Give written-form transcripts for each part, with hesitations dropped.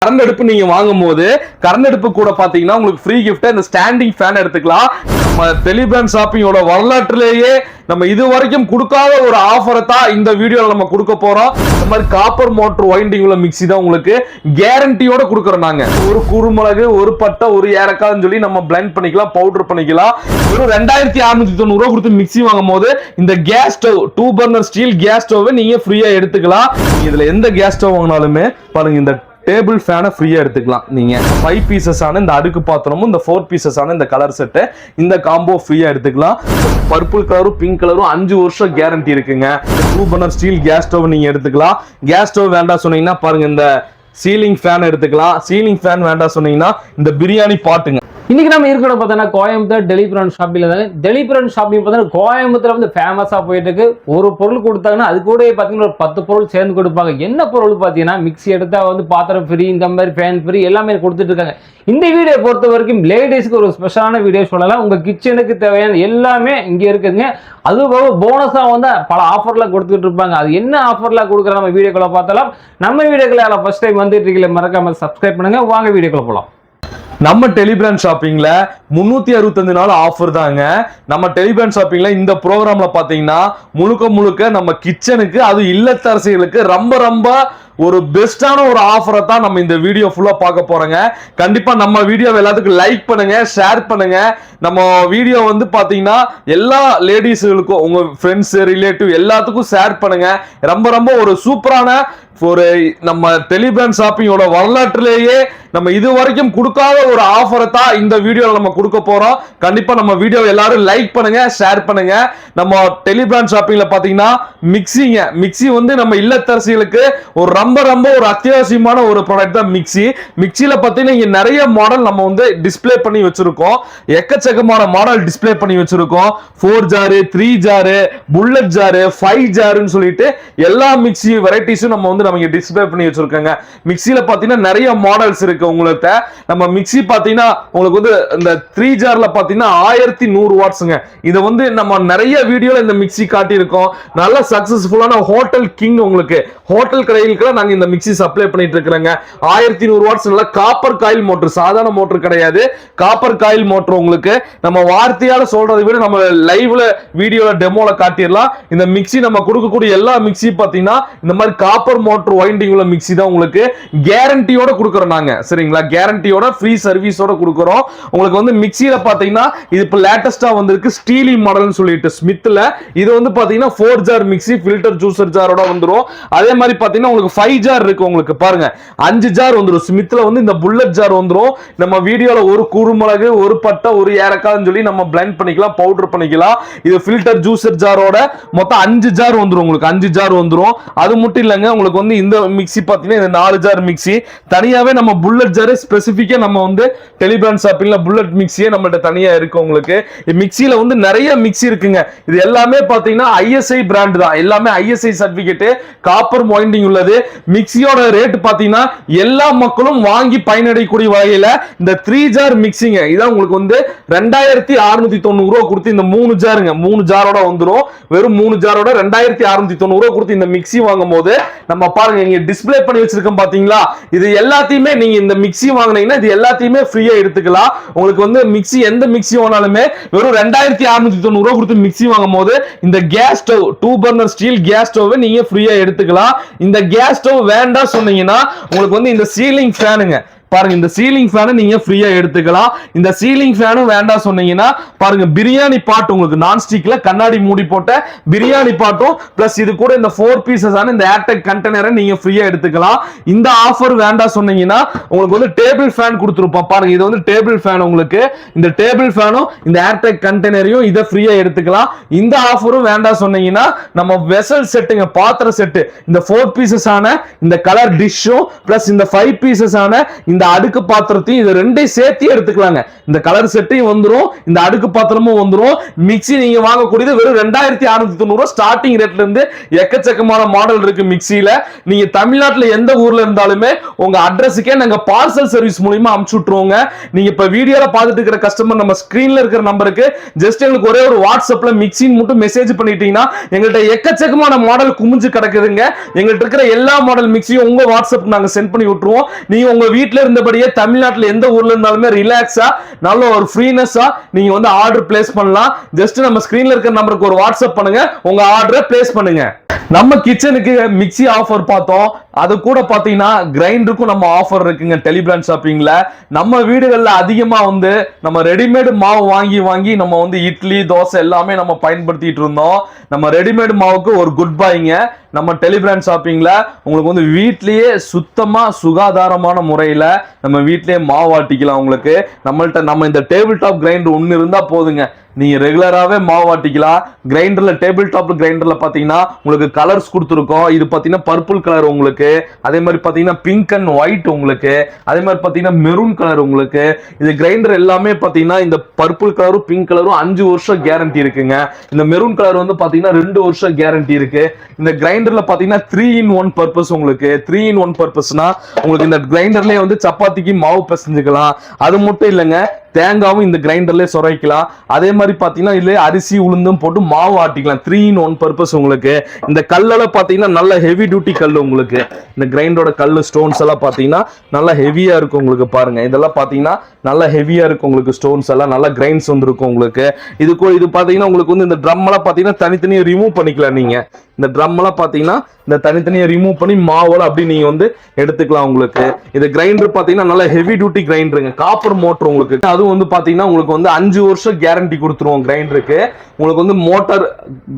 Current அடுப்பு நீங்க வாங்கும்போது கரண்ட் அடுப்பு கூட பாத்தீங்கன்னா உங்களுக்கு ஃப்ரீ கிஃப்ட் இந்த ஸ்டாண்டிங் ஃபேன் எடுத்துக்கலாம். நம்ம டெலிபிராண்ட் ஷாப்பிங்கோட வரலாற்றிலேயே நம்ம இது வரைக்கும் கொடுக்காத ஒரு ஆஃபரை தான் இந்த வீடியோல நம்ம கொடுக்க போறோம். இந்த மாதிரி காப்பர் மோட்டர் வைண்டிங் உள்ள மிக்ஸி தான் உங்களுக்கு கேரண்டியோட கொடுக்குறோம். நாங்க ஒரு குறுமிளகு, ஒரு பட்டை, ஒரு ஏலக்காய்னு சொல்லி நம்ம பிளெண்ட் பண்ணிக்கலாம், பவுடர் பண்ணிக்கலாம். வெறும் 2690 ரூபா கொடுத்து மிக்ஸி வாங்கும் போது இந்த gas stove 2 burner steel gas stove நீங்க ஃப்ரீயா எடுத்துக்கலாம். இதுல எந்த கேஸ் ஸ்டவ் வாங்கினாலுமே பாருங்க இந்த டேபிள் ஃபேனை ஃப்ரீயா எடுத்துக்கலாம். நீங்க 5 பீசஸ் ஆன இந்த அடுக்கு பாத்திரமும் இந்த 4 பீசஸ் ஆன இந்த கலர் செட்டு இந்த காம்போ ஃப்ரீயா எடுத்துக்கலாம். பர்பிள் கலரும் பிங்க் கலரும் 5 வருஷம் கேரண்டி இருக்குங்க. 2 பர்னர் ஸ்டீல் கேஸ் ஸ்டவ் நீங்க எடுத்துக்கலாம். கேஸ் ஸ்டவ் வேண்டாம் சொன்னீங்கன்னா பாருங்க இந்த சீலிங் ஃபேன் எடுத்துக்கலாம். சீலிங் ஃபேன் வேண்டாம் சொன்னீங்கன்னா இந்த பிரியாணி பாட்டுங்க. இன்னைக்கு நம்ம இருக்கிற பார்த்தோன்னா கோயம்புத்தூர் டெலிபிராண்ட் ஷாப்பில் தாங்க. டெலிபிராண்ட் ஷாப்பிங் பார்த்தீங்கன்னா கோயம்புத்தூர் வந்து ஃபேமஸாக போயிட்டு இருக்கு. ஒரு பொருள் கொடுத்தாங்கன்னா அது கூட பார்த்தீங்கன்னா ஒரு 10 பொருள் சேர்ந்து கொடுப்பாங்க. என்ன பொருள் பார்த்தீங்கன்னா மிக்ஸி எடுத்தால் வந்து பாத்திரம் ஃப்ரீ, இந்த மாதிரி ஃபேன் ஃப்ரீ எல்லாமே கொடுத்துட்டு இருக்காங்க. இந்த வீடியோ பொறுத்த வரைக்கும் லேடிஸ்க்கு ஒரு ஸ்பெஷலான வீடியோ சொல்லலாம். உங்கள் கிச்சனுக்கு தேவையான எல்லாமே இங்கே இருக்குதுங்க. அதுபோக போனஸாக வந்து பல ஆஃபர்லாம் கொடுத்துட்டு இருப்பாங்க. அது என்ன ஆஃபர்லாம் கொடுக்குற நம்ம வீடியோக்குள்ள பார்த்தாலும். நம்ம வீடியோக்குள்ள ஃபர்ஸ்ட் டைம் வந்துட்டு இருக்கீங்களா, மறக்காம சப்ஸ்கிரைப் பண்ணுங்க. வாங்க வீடியோக்குள்ள போகலாம். நம்ம டெலிபிராண்ட் ஷாப்பிங்ல 365 நாள் ஆஃபர் தாங்க. நம்ம டெலிபிராண்ட் ஷாப்பிங்ல இந்த ப்ரோக்ராம்ல பாத்தீங்கன்னா முழுக்க நம்ம கிச்சனுக்கு, அது இல்லத்தரசிகளுக்கு ரொம்ப ரொம்ப ஒரு பெஸ்டான ஒரு ஆஃபரை தான் நம்ம இந்த வீடியோ ஃபுல்லா பார்க்க போறோங்க. கண்டிப்பா நம்ம வீடியோ எல்லாத்துக்கும் லைக் பண்ணுங்க, ஷேர் பண்ணுங்க. நம்ம வீடியோ வந்து பாத்தீங்கன்னா எல்லா லேடிஸ்களுக்கும், உங்க ஃப்ரெண்ட்ஸ், ரிலேட்டிவ் எல்லாத்துக்கும் ஷேர் பண்ணுங்க. ரொம்ப ஒரு சூப்பரான ஒரு நம்ம டெலிபிராண்ட் ஷாப்பிங்கோட வரலாற்றிலேயே நம்ம இது வரைக்கும் கொடுக்காத ஒரு ஆஃபரை தான் இந்த வீடியோல நம்ம கொடுக்க போறோம். கண்டிப்பா நம்ம வீடியோ எல்லாரும் லைக் பண்ணுங்க, ஷேர் பண்ணுங்க. நம்ம டெலிபிராண்ட் ஷாப்பிங்ல பாத்தீங்கன்னா மிக்ஸி வந்து நம்ம இல்லத்தரசிகளுக்கு ஒரு ரொம்ப ஒரு அத்தியாவசியமான ஒரு ப்ராடக்ட் தான் மிக்ஸி. மிக்ஸில பாத்தீங்கன்னா இங்க நிறைய மாடல் நம்ம வந்து டிஸ்ப்ளே பண்ணி வச்சிருக்கோம். எக்கச்சக்கமான மாடல் டிஸ்ப்ளே பண்ணி வச்சிருக்கோம். 4 ஜாரு, 3 ஜாரு, புல்லட் ஜாரு, 5 ஜாருன்னு சொல்லிட்டு எல்லா மிக்ஸி வெரைட்டிஸும் நம்ம வந்து நம்ம டிஸ்ப்ளே பண்ணி வச்சிருக்காங்க. மிக்ஸில பாத்தீங்கன்னா நிறைய மாடல்ஸ் இருக்கு. உங்களுக்கு நம்ம மிக்ஸி பாத்தீங்கன்னா உங்களுக்கு வந்து இந்த 3 ஜார்ல பாத்தீங்கன்னா 1100 வாட்ஸ்ங்க. இத வந்து நம்ம நிறைய வீடியோல இந்த மிக்ஸி காட்டி இருக்கோம். நல்ல சக்சஸ்ஃபுல்லான ஹோட்டல் கிங், உங்களுக்கு ஹோட்டல் கடைகளுக்கு நாங்க இந்த மிக்ஸி சப்ளை பண்ணிட்டு இருக்கறோங்க. 1100 வாட்ஸ் நல்ல காப்பர் காயில் மோட்டர், சாதாரண மோட்டர் கிடையாது, காப்பர் காயில் மோட்டர். உங்களுக்கு நம்ம வார்த்தையால சொல்றதை விட நம்ம லைவ்ல வீடியோல டெமோல காட்டிடலாம். இந்த மிக்ஸி நம்ம கொடுக்கக்கூடிய எல்லா மிக்ஸி பாத்தீங்கன்னா இந்த மாதிரி காப்பர் மோட்டர் வைண்டிங் உள்ள மிக்ஸி தான் உங்களுக்கு கேரண்டியோட கொடுக்கறோம் நாங்க. சரிங்களா? கேரண்டியோட ஃப்ரீ சர்வீஸோட கொடுக்கறோம். உங்களுக்கு வந்து மிக்ஸில பாத்தீங்கன்னா இது இப்ப லேட்டஸ்டா வந்திருக்கு ஸ்டீலி மாடல்னு சொல்லிட்டு ஸ்மித்ல. இது வந்து பாத்தீங்கன்னா 4 ஜார் மிக்ஸி, ஃபில்டர் ஜூசர் ஜாரோட வந்துரும். அதே மாதிரி பாத்தீங்கன்னா உங்களுக்கு 5 ஜார் இருக்கு. உங்களுக்கு பாருங்க 5 ஜார் வந்துரும். ஸ்மித்ல வந்து இந்த புல்லட் ஜார் வந்துரும். நம்ம வீடியோல ஒரு குறுமிளகு, ஒரு பட்டை, ஒரு ஏலக்காய்னு சொல்லி நம்ம பிளெண்ட் பண்ணிக்கலாம், பவுடர் பண்ணிக்கலாம். இது ஃபில்டர் ஜூசர் ஜாரோட மொத்தம் 5 ஜார் வந்துரும். உங்களுக்கு 5 ஜார் வந்துரும். அது மட்டும் இல்லங்க, உங்களுக்கு வந்து இந்த மிக்ஸி பாத்தீங்கன்னா இந்த 4 ஜார் மிக்ஸி தனியாவே நம்ம புல்லட் ஜார் ஸ்பெசிஃபிக்கா நம்ம வந்து டெலிபிராண்ட் ஷாப்பிங்ல புல்லட் மிக்ஸியே நம்மள்ட்ட தனியா இருக்கு. உங்களுக்கு மிக்ஸில வந்து நிறைய மிக்ஸி இருக்குங்க. இது எல்லாமே பாத்தீங்கன்னா ISI பிராண்ட் தான். எல்லாமே ISI சர்டிபிகேட், காப்பர் வைண்டிங் உள்ளது. மிக்ஸியோட ரேட் பாத்தீங்கன்னா எல்லா மக்களும் வாங்கி பயனடையக்கூடிய வகையில இந்த 3 ஜார் மிக்ஸிங்க இதான் உங்களுக்கு வந்து 2690 ரூபாய் கொடுத்து இந்த 3 ஜாருங்க, 3 ஜாரோட வந்துரும். வெறும் 3 ஜாரோட 2690 ரூபாய் கொடுத்து இந்த மிக்ஸி வாங்கும் போது நம்ம பாருங்க இங்க டிஸ்ப்ளே பண்ணி வச்சிருக்கோம் பாத்தீங்களா. இது எல்லாத்தையுமே நீங்க இந்த மிக்ஸி வாங்குனீங்கன்னா இது எல்லாத்தையுமே ஃப்ரீயா எடுத்துக்கலாம். உங்களுக்கு வந்து மிக்ஸி எந்த மிக்ஸி வாங்கினாலுமே வெறும் 2690 ரூபாய் கொடுத்து மிக்ஸி வாங்கும் போது இந்த gas stove 2 burner steel gas stove நீங்க ஃப்ரீயா எடுத்துக்கலாம். இந்த கேஸ் ஸ்டவ் வேண்டாம் சொன்னீங்கன்னா உங்களுக்கு வந்து இந்த சீலிங் ஃபேனுங்க பாருங்க, இந்த சீலிங் ஃபேனை நீங்க ஃப்ரீயா எடுத்துக்கலாம். இந்த சீலிங் ஃபேனும் வேண்டாம் சொன்னீங்கன்னா பாருங்க பிரியாணி பாட், உங்களுக்கு நான் ஸ்டிக்ல கண்ணாடி மூடி போட்ட பிரியாணி பாட்டும் பிளஸ் இது கூட இந்த 4 பீசஸ் ஆன இந்த ஏர்டெக் கண்டெய்னரை நீங்க ஃப்ரீயா எடுத்துக்கலாம். இந்த ஆஃபர் வேண்டாம் சொன்னீங்கன்னா உங்களுக்கு வந்து டேபிள் ஃபேன் கொடுத்துருப்போம். பாருங்க இது வந்து டேபிள் ஃபேன். உங்களுக்கு இந்த டேபிள் ஃபேனும் இந்த ஏர்டெக் கண்டெய்னரையும் இதை ஃப்ரீயா எடுத்துக்கலாம். இந்த ஆஃபரும் வேண்டாம் சொன்னீங்கன்னா நம்ம வெசல் செட்டுங்க, பாத்திர செட்டு, இந்த 4 பீசஸ் ஆன இந்த கலர் டிஷ்ஷும் பிளஸ் இந்த 5 பீசஸ் ஆன இந்த இந்த அடுக்கு பாத்திரத்தையும் இது ரெண்டையும் சேர்த்து எடுத்துக்கலாங்க. இந்த கலர் செட்டையும் வந்துரும், இந்த அடுக்கு பாத்திரமும் வந்துரும். மிக்ஸி நீங்க வாங்கக்கூடியது வெறும் 2690 ஸ்டார்டிங் ரேட்ல இருந்து எக்கச்சக்கமான மாடல் இருக்கு மிக்ஸில. நீங்க தமிழ்நாட்டுல எந்த ஊர்ல இருந்தாலுமே உங்க அட்ரஸுக்கே நாங்க பார்சல் சர்வீஸ் மூலமா அனுப்பிச்சு விட்டுருவோங்க. நீங்க இப்ப வீடியோல பார்த்துட்டு இருக்கிற கஸ்டமர் நம்ம ஸ்கிரீன்ல இருக்கிற நம்பருக்கு ஜஸ்ட் எங்களுக்கு ஒரே ஒரு வாட்ஸ்அப்ல மிக்ஸின்னு மட்டும் மெசேஜ் பண்ணிட்டீங்கன்னா எங்கள்கிட்ட எக்கச்சக்கமான மாடல் குமிஞ்சு கிடக்குதுங்க. எங்கள்கிட்ட இருக்கிற எல்லா மாடல் மிக்ஸியும் உங்க வாட்ஸ்அப் நாங்க சென்ட் பண்ணி விட்டுருவோம். நீங்க உங்க வீட்டுல இருந்தபடியே தமிழ்நாட்டுல எந்த ஊர்ல இருந்தாலுமே ரிலாக்ஸா நல்ல ஒரு ஃப்ரீனஸா நீங்க வந்து ஆர்டர் பிளேஸ் பண்ணலாம். ஜஸ்ட் நம்ம ஸ்கிரீன்ல இருக்கிற நம்பருக்கு ஒரு வாட்ஸ்அப் பண்ணுங்க, உங்க ஆர்டரை பிளேஸ் பண்ணுங்க. நம்ம கிச்சனுக்கு மிக்ஸி ஆஃபர் பார்த்தோம். அது கூட பாத்தீங்கன்னா கிரைண்டருக்கும் நம்ம ஆஃபர் இருக்குங்க டெலி பிராண்ட் ஷாப்பிங்ல. நம்ம வீடுகள்ல அதிகமா வந்து நம்ம ரெடிமேட் மாவு வாங்கி நம்ம வந்து இட்லி தோசை எல்லாமே நம்ம பயன்படுத்திட்டு இருந்தோம். நம்ம ரெடிமேட் மாவுக்கு ஒரு குட் பைங்க. நம்ம டெலி பிராண்ட் ஷாப்பிங்ல உங்களுக்கு வந்து வீட்லயே சுத்தமா சுகாதாரமான முறையில நம்ம வீட்லயே மாவு ஆட்டிக்கலாம். உங்களுக்கு நம்ம இந்த டேபிள் டாப் கிரைண்டர் ஒன்னு இருந்தா போதுங்க, நீங்க ரெகுலராகவே மாவு ஆட்டிக்கலாம். கிரைண்டர்ல டேபிள் டாப் கிரைண்டர்ல பாத்தீங்கன்னா உங்களுக்கு கலர்ஸ் கொடுத்துருக்கோம். இது பாத்தீங்கன்னா பர்பிள் கலர் உங்களுக்கு, அதே மாதிரி பாத்தீங்கன்னா பிங்க் அண்ட் ஒயிட் உங்களுக்கு, அதே மாதிரி பாத்தீங்கன்னா மெரூன் கலர் உங்களுக்கு. இது கிரைண்டர் எல்லாமே பாத்தீங்கன்னா இந்த பர்பிள் கலரும் பிங்க் கலரும் 5 வருஷம் கேரண்டி இருக்குங்க. இந்த மெரூன் கலர் வந்து பாத்தீங்கன்னா 2 வருஷம் கேரண்டி இருக்கு. இந்த கிரைண்டர்ல பாத்தீங்கன்னா 3-in-1 பர்பஸ் உங்களுக்கு. 3-in-1 பர்பஸ்னா உங்களுக்கு இந்த கிரைண்டர்லயே வந்து சப்பாத்திக்கு மாவு பிசைஞ்சுக்கலாம். அது மட்டும் இல்லைங்க, தேங்காவும் இந்த கிரைண்டர்ல சொரைக்கலாம். அதே மாதிரி பாத்தீங்கன்னா இதுல அரிசி உளுந்தும் போட்டு மாவு ஆட்டிக்கலாம். 3-in-1 பர்பஸ் உங்களுக்கு. இந்த கல்லெல்லாம் பாத்தீங்கன்னா நல்ல ஹெவி டியூட்டி கல் உங்களுக்கு. இந்த கிரைண்டரோட கல்லு ஸ்டோன்ஸ் எல்லாம் பாத்தீங்கன்னா நல்லா ஹெவியா இருக்கும் உங்களுக்கு. பாருங்க இதெல்லாம் பாத்தீங்கன்னா நல்லா ஹெவியா இருக்கும் உங்களுக்கு. ஸ்டோன்ஸ் எல்லாம் நல்லா கிரைண்ட்ஸ் வந்துருக்கும் உங்களுக்கு. இது பாத்தீங்கன்னா உங்களுக்கு வந்து இந்த ட்ரம் எல்லாம் பாத்தீங்கன்னா தனித்தனியா ரிமூவ் பண்ணிக்கலாம். நீங்க இந்த ட்ரம் எல்லாம் பாத்தீங்கன்னா இந்த தனித்தனியா ரிமூவ் பண்ணி மாவுல அப்படி நீங்க வந்து எடுத்துக்கலாம் உங்களுக்கு. இந்த கிரைண்டர் பாத்தீங்கன்னா நல்ல ஹெவி டியூட்டி கிரைண்டருங்க, காப்பர் மோட்டர் உங்களுக்கு. அதுவும் வந்து பாத்தீங்கன்னா உங்களுக்கு வந்து 5 வருஷம் கேரண்டி கொடுத்துருவோம் கிரைண்டருக்கு. உங்களுக்கு வந்து மோட்டார்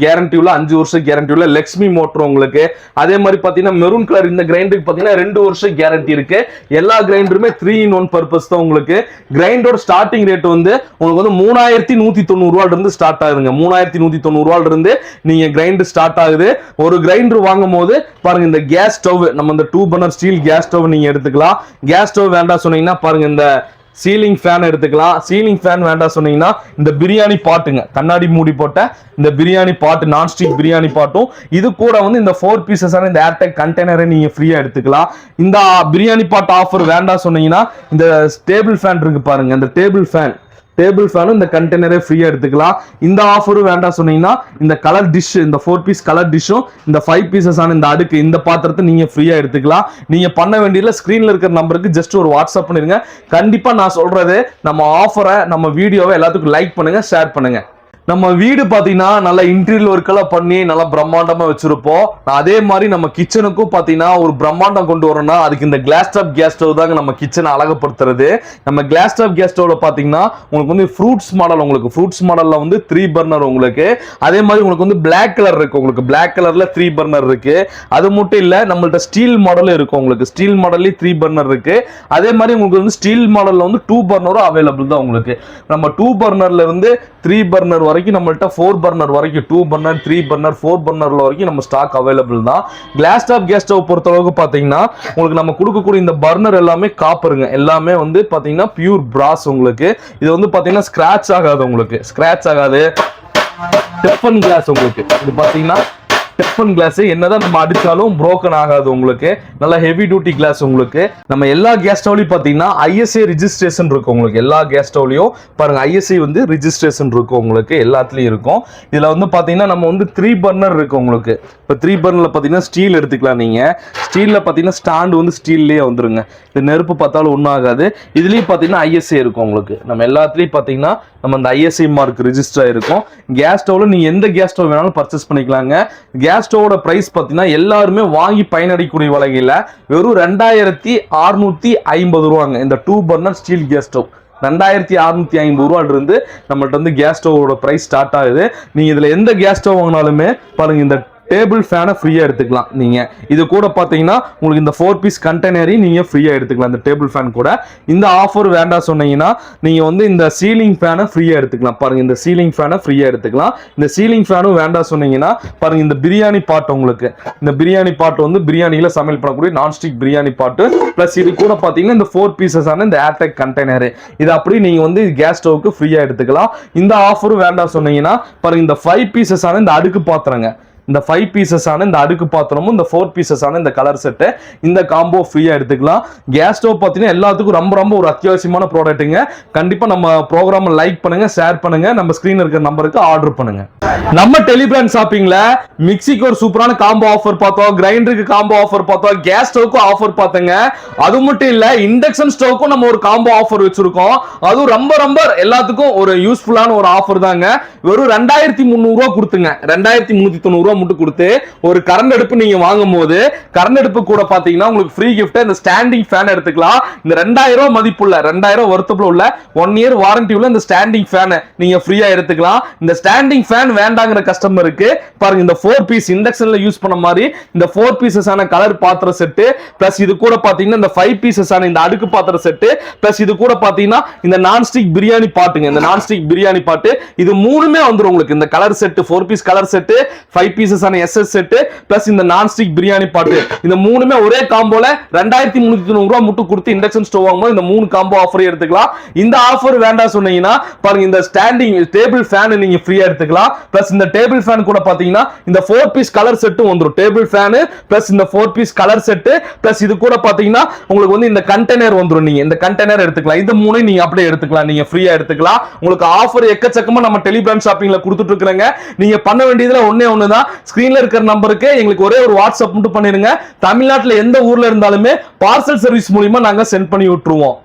கேரண்டி உள்ள 5 வருஷம் கேரண்டி உள்ள லக்ஷ்மி மோட்டர் உங்களுக்கு. அதே மாதிரி பாத்தீங்கன்னா மெரூன் கலர் இந்த கிரைண்டருக்கு பாத்தீங்கன்னா 2 வருஷம் கேரண்டி இருக்கு. எல்லா கிரைண்டருமே 3-in-1 பர்பஸ் தான் உங்களுக்கு. கிரைண்டரோட ஸ்டார்டிங் ரேட் வந்து உங்களுக்கு வந்து 3190 ரூபாயில இருந்து ஸ்டார்ட் ஆகுதுங்க. 3190 ரூபாயில இருந்து நீங்க கிரைண்டர் ஸ்டார்ட் ஆகுது. ஒரு கிரைண்டர் வாங்கும் போது பாருங்க இந்த கேஸ் ஸ்டவ், நம்ம இந்த 2 பர்னர் ஸ்டீல் கேஸ் ஸ்டவ் நீங்க எடுத்துக்கலாம். கேஸ் ஸ்டவ் வேண்டாம் சொன்னீங்கன்னா பாருங்க இந்த சீலிங் ஃபேன் எடுத்துக்கலாம். சீலிங் ஃபேன் வேண்டாம் சொன்னீங்கன்னா இந்த பிரியாணி பாட்டுங்க, கண்ணாடி மூடி போட்ட இந்த பிரியாணி பாட்டு, நான்ஸ்டிக் பிரியாணி பாட்டும் இது கூட வந்து இந்த 4 பீசஸான இந்த ஏர்டெக் கண்டெய்னரை நீங்க ஃப்ரீயா எடுத்துக்கலாம். இந்த பிரியாணி பாட்டு ஆஃபர் வேண்டாம் சொன்னீங்கன்னா இந்த டேபிள் ஃபேன் இருக்கு பாருங்க, இந்த டேபிள் ஃபேனும் இந்த கண்டெய்னரே ஃப்ரீயா எடுத்துக்கலாம். இந்த ஆஃபரும் வேண்டாம் சொன்னீங்கன்னா இந்த கலர் டிஷ், இந்த 4 பீஸ் கலர் டிஷ்ஷும் இந்த 5 பீசஸான இந்த அடுக்கு இந்த பாத்திரத்தை நீங்க ஃப்ரீயா எடுத்துக்கலாம். நீங்க பண்ண வேண்டியதுல ஸ்கிரீன்ல இருக்கிற நம்பருக்கு ஜஸ்ட் ஒரு வாட்ஸ்அப் பண்ணிருங்க. கண்டிப்பா நான் சொல்றது நம்ம ஆஃபரை நம்ம வீடியோவை எல்லாத்துக்கும் லைக் பண்ணுங்க, ஷேர் பண்ணுங்க. நம்ம வீடு பாத்தீங்கன்னா நல்ல இன்டீரியர் ஒர்க் எல்லாம் பண்ணி நல்லா பிரம்மாண்டமா வச்சிருப்போம். அதே மாதிரி நம்ம கிச்சனுக்கும் பாத்தீங்கன்னா ஒரு பிரம்மாண்டம் கொண்டு வரணும்னா அதுக்கு இந்த கிளாஸ் டாப் கேஸ் ஸ்டவ் தாங்க நம்ம கிச்சனை அழகுபடுத்துறது. நம்ம கிளாஸ் டாப் கேஸ் ஸ்டவ்ல பாத்தீங்கன்னா உங்களுக்கு வந்து ஃப்ரூட்ஸ் மாடல், உங்களுக்கு ஃப்ரூட்ஸ் மாடல்ல வந்து 3 பர்னர் உங்களுக்கு. அதே மாதிரி உங்களுக்கு வந்து பிளாக் கலர் இருக்கு, உங்களுக்கு பிளாக் கலர்ல 3 பர்னர் இருக்கு. அது மட்டும் இல்ல நம்மள்ட்ட ஸ்டீல் மாடலும் இருக்கு உங்களுக்கு. ஸ்டீல் மாடல்ல 3 பர்னர் இருக்கு. அதே மாதிரி உங்களுக்கு வந்து ஸ்டீல் மாடல்ல வந்து 2 பர்னரும் அவைலபிள் தான் உங்களுக்கு. நம்ம 2 பர்னர்ல இருந்து 3 பர்னர் வரைக்கும் நம்மள்ட்ட 4 பர்னர் வரைக்கும் 2 பர்னர் 3 பர்னர் 4 பர்னர்ல வரைக்கும் நம்ம ஸ்டாக் அவைலபிள் தான். கிளாஸ் டாப் கேஸ் ஸ்டவ் பொறுத்தளவுக்கு பாத்தீங்கன்னா உங்களுக்கு நம்ம கொடுக்கக்கூடிய இந்த பர்னர் எல்லாமே காப்பருங்க, எல்லாமே வந்து பாத்தீங்கன்னா பியூர் பிராஸ் உங்களுக்கு. இது வந்து பாத்தீங்கன்னா ஸ்கிராட்ச் ஆகாது உங்களுக்கு, ஸ்கிராட்ச் ஆகாது. டெஃபன் கிளாஸ் உங்களுக்கு. இது பாத்தீங்கன்னா டெஃபன் கிளாஸ் என்னதான் நம்ம அடிச்சாலும் புரோக்கன் ஆகாது உங்களுக்கு. நல்ல ஹெவி டியூட்டி கிளாஸ் உங்களுக்கு. நம்ம எல்லா கேஸ் ஸ்டவ்லயும் பாத்தீங்கன்னா ISI ரிஜிஸ்ட்ரேஷன் இருக்கும் உங்களுக்கு. எல்லா கேஸ் ஸ்டவ்லயும் பாருங்க ISI வந்து ரிஜிஸ்ட்ரேஷன் இருக்கும் உங்களுக்கு, எல்லாத்துலயும் இருக்கும். இதுல வந்து பாத்தீங்கன்னா நம்ம வந்து 3 பர்னர் இருக்கு உங்களுக்கு. இப்ப 3 பர்னர்ல பாத்தீங்கன்னா ஸ்டீல் எடுத்துக்கலாம் நீங்க. ஸ்டீல்ல பாத்தீங்கன்னா ஸ்டாண்ட் வந்து ஸ்டீல்லயே வந்துருங்க. இது நெருப்பு பார்த்தாலும் ஒன்றும் ஆகாது. இதுலயும் பாத்தீங்கன்னா ISI இருக்கும் உங்களுக்கு. நம்ம எல்லாத்துலயும் பாத்தீங்கன்னா நம்ம அந்த ISI மார்க் ரிஜிஸ்டர் ஆயிருக்கும். கேஸ் ஸ்டவ்ல நீங்க எந்த கேஸ் ஸ்டவ் வேணாலும் பர்ச்சேஸ் பண்ணிக்கலாங்க. கேஸ் ஸ்டவோட பிரைஸ் பாத்தீங்கன்னா எல்லாருமே வாங்கி பயனடையக்கூடிய வகையில வெறும் 2650 ரூபாங்க. இந்த 2 பர்னர் ஸ்டீல் கேஸ் ஸ்டவ் 2650 ரூபாயில இருந்து நம்மள்ட்ட வந்து கேஸ் ஸ்டவோட பிரைஸ் ஸ்டார்ட் ஆகுது. நீங்க இதுல எந்த கேஸ் ஸ்டவ் வாங்கினாலுமே பாருங்க இந்த டேபிள் ஃபேனை ஃப்ரீயா எடுத்துக்கலாம் நீங்க. இது கூட பாத்தீங்கன்னா உங்களுக்கு இந்த 4 பீஸ் கண்டெய்னரையும் நீங்க ஃப்ரீயா எடுத்துக்கலாம் இந்த டேபிள் ஃபேன் கூட. இந்த ஆஃபர் வேண்டாம் சொன்னீங்கன்னா நீங்க வந்து இந்த சீலிங் ஃபேனை ஃப்ரீயா எடுத்துக்கலாம். பாருங்க இந்த சீலிங் ஃபேனை ஃப்ரீயா எடுத்துக்கலாம். இந்த சீலிங் ஃபேனும் வேண்டாம் சொன்னீங்கன்னா பாருங்க இந்த பிரியாணி பாட், உங்களுக்கு இந்த பிரியாணி பாட் வந்து பிரியாணியில சமையல் பண்ணக்கூடிய நான்ஸ்டிக் பிரியாணி பாட்டு பிளஸ் இது கூட பாத்தீங்கன்னா இந்த 4 பீசஸ் ஆன இந்த ஏர்டெக் கண்டெய்னர் இது அப்படி நீங்க வந்து கேஸ் ஸ்டவ்க்கு ஃப்ரீயா எடுத்துக்கலாம். இந்த ஆஃபரும் வேண்டாம் சொன்னீங்கன்னா பாருங்க இந்த 5 பீசஸ் ஆன இந்த அடுக்கு பாத்திரங்க, இந்த 5 பீசஸ் ஆன இந்த அடுக்கு பாத்திரமும் இந்த 4 பீசஸ் ஆன இந்த கலர் செட்டு இந்த காம்போ ஃப்ரீயா எடுத்துக்கலாம். கேஸ் ஸ்டவ் பார்த்தீங்கன்னா எல்லாத்துக்கும் ரொம்ப ரொம்ப ஒரு அத்தியாவசியமான ப்ராடக்ட்டுங்க. கண்டிப்பா நம்ம ப்ரோக்ராம் லைக் பண்ணுங்க, ஷேர் பண்ணுங்க, நம்ம ஸ்கிரீன் இருக்கிற நம்பருக்கு ஆர்டர் பண்ணுங்க. நம்ம டெலிபிராண்ட் ஷாப்பிங்ல மிக்சிக்கு ஒரு சூப்பரான காம்போ ஆஃபர் பார்த்தோம், கிரைண்டருக்கு காம்போ ஆஃபர் பார்த்தோம், கேஸ் ஸ்டவ்க்கு ஆஃபர் பார்த்தங்க. அது மட்டும் இல்ல இண்டக்ஷன் ஸ்டவ்க்கும் நம்ம ஒரு காம்போ ஆஃபர் வச்சிருக்கோம். அதுவும் ரொம்ப ரொம்ப எல்லாத்துக்கும் ஒரு யூஸ்ஃபுல்லான ஒரு ஆஃபர் தாங்க. வெறும் 2300 ரூபா கொடுத்துங்க, 2390 ரூபா மட்டும் கொடுத்து ஒரு கரண்ட் அடுப்பு நீங்க வாங்கும் போது கரண்ட் அடுப்பு கூட பாத்தீங்கன்னா உங்களுக்கு ஃப்ரீ கிஃப்ட் இந்த ஸ்டாண்டிங் ஃபேன் எடுத்துக்கலாம். இந்த 2000 ரூபாய் மதிப்புள்ள 2000 வருத்தப்புல உள்ள 1 இயர் வாரண்டி உள்ள இந்த ஸ்டாண்டிங் ஃபேன் நீங்க ஃப்ரீயா எடுத்துக்கலாம். இந்த ஸ்டாண்டிங் ஃபேன் வேண்டாங்கிற கஸ்டமருக்கு பாருங்க இந்த 4 பீஸ் இண்டக்ஷன்ல யூஸ் பண்ண மாதிரி இந்த 4 பீசஸ் ஆன கலர் பாத்திர செட்டு பிளஸ் இது கூட பாத்தீங்கன்னா இந்த 5 பீசஸ் ஆன இந்த அடுக்கு பாத்திர செட்டு பிளஸ் இது கூட பாத்தீங்கன்னா இந்த நான்ஸ்டிக் பிரியாணி பாட்டுங்க, இந்த நான்ஸ்டிக் பிரியாணி பாட்டு இது மூணுமே வந்துரும் உங்களுக்கு. இந்த colour set 4 piece colour set 5 pieces ஆன SS செட் பிளஸ் இந்த நான்ஸ்டிக் பிரியாணி பாட்டு இந்த மூணுமே ஒரே காம்போல 2390 ரூபாய் மட்டும் கொடுத்து இண்டக்ஷன் ஸ்டவ் வாங்கும்போது இந்த 3 காம்போ ஆஃபர் எடுத்துக்கலாம். இந்த ஆஃபர் வேண்டாம் சொன்னீங்கன்னா பாருங்க இந்த ஸ்டாண்டிங் டேபிள் ஃபேன் நீங்க ஃப்ரீயா எடுத்துக்கலாம். பிளஸ் இந்த டேபிள் ஃபேன் கூட பாத்தீங்கன்னா இந்த 4 பீஸ் கலர் செட்டும் வந்துரும். டேபிள் ஃபேன் பிளஸ் இந்த 4 பீஸ் கலர் செட் பிளஸ் இது கூட பாத்தீங்கன்னா உங்களுக்கு வந்து இந்த கண்டெய்னர் வந்துரும். நீங்க இந்த கண்டெய்னர் எடுத்துக்கலாம். இந்த மூணையும் நீங்க அப்படியே எடுத்துக்கலாம், நீங்க ஃப்ரீயா எடுத்துக்கலாம். உங்களுக்கு ஆஃபர் எக்கச்சக்கமா நம்ம டெலிபிராண்ட் ஷாப்பிங்ல கொடுத்துட்டு இருக்கறங்க. நீங்க பண்ண வேண்டியதுல ஒண்ணே ஒண்ணுதான், ஸ்கிரீன்ல இருக்கிற நம்பருக்கு எங்களுக்கு ஒரே ஒரு வாட்ஸ்அப் மட்டும் பண்ணிருங்க. தமிழ்நாட்டுல எந்த ஊர்ல இருந்தாலுமே பார்சல் சர்வீஸ் மூலமா நாங்க சென்ட் பண்ணி விட்டுருவோம்.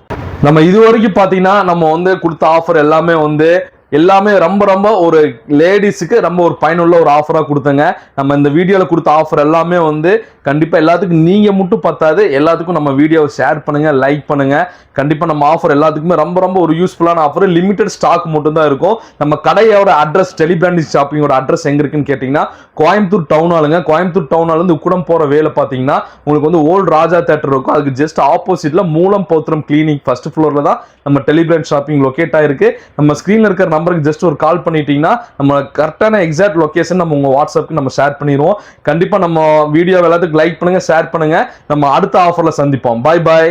நம்ம இது வரைக்கும் பாத்தீங்கன்னா நம்ம வந்து கொடுத்த ஆஃபர் எல்லாமே ரொம்ப ரொம்ப ஒரு லேடிஸுக்கு ரொம்ப ஒரு பயனுள்ள ஒரு ஆஃபரா கொடுத்தங்க. நம்ம இந்த வீடியோல கொடுத்த ஆஃபர் எல்லாமே வந்து கண்டிப்பா எல்லாத்துக்கும் நீங்க மட்டும் பத்தாது, எல்லாத்துக்கும் நம்ம வீடியோவை ஷேர் பண்ணுங்க, லைக் பண்ணுங்க. கண்டிப்பா நம்ம ஆஃபர் எல்லாத்துக்குமே ரொம்ப ரொம்ப ஒரு யூஸ்ஃபுல்லான ஆஃபர். லிமிடெட் ஸ்டாக் மட்டும் தான் இருக்கும். நம்ம கடையோட அட்ரஸ் டெலிபிராண்ட் ஷாப்பிங்கோட அட்ரஸ் எங்க இருக்குன்னு கேட்டீங்கன்னா கோயம்புத்தூர் டவுன் ஹாலுங்க. கோயம்புத்தூர் டவுன் ஹால் இருந்து உக்குடம் போற வேலை பாத்தீங்கன்னா உங்களுக்கு வந்து ஓல்ட் ராஜா தியேட்டர் இருக்கும். அதுக்கு ஜஸ்ட் ஆப்போசிட்ல மூலம் பௌத்திரம் கிளினிக் ஃபர்ஸ்ட் ஃப்ளோர்ல தான் நம்ம டெலிபிராண்ட் ஷாப்பிங் லொகேட் ஆயிருக்கு. நம்ம ஸ்கிரீன்ல இருக்கிற நம்பருக்கு ஜஸ்ட் ஒரு கால் பண்ணிட்டீங்கன்னா நம்ம கரெக்டான எக்ஸாக்ட் லொகேஷன் நம்ம உங்க வாட்ஸ்அப்க்கு நம்ம ஷேர் பண்ணிடுவோம். கண்டிப்பா நம்ம வீடியோ எல்லாத்துக்கும் லைக் பண்ணுங்க, ஷேர் பண்ணுங்க. நம்ம அடுத்த ஆஃபர்ல சந்திப்போம். Bye bye.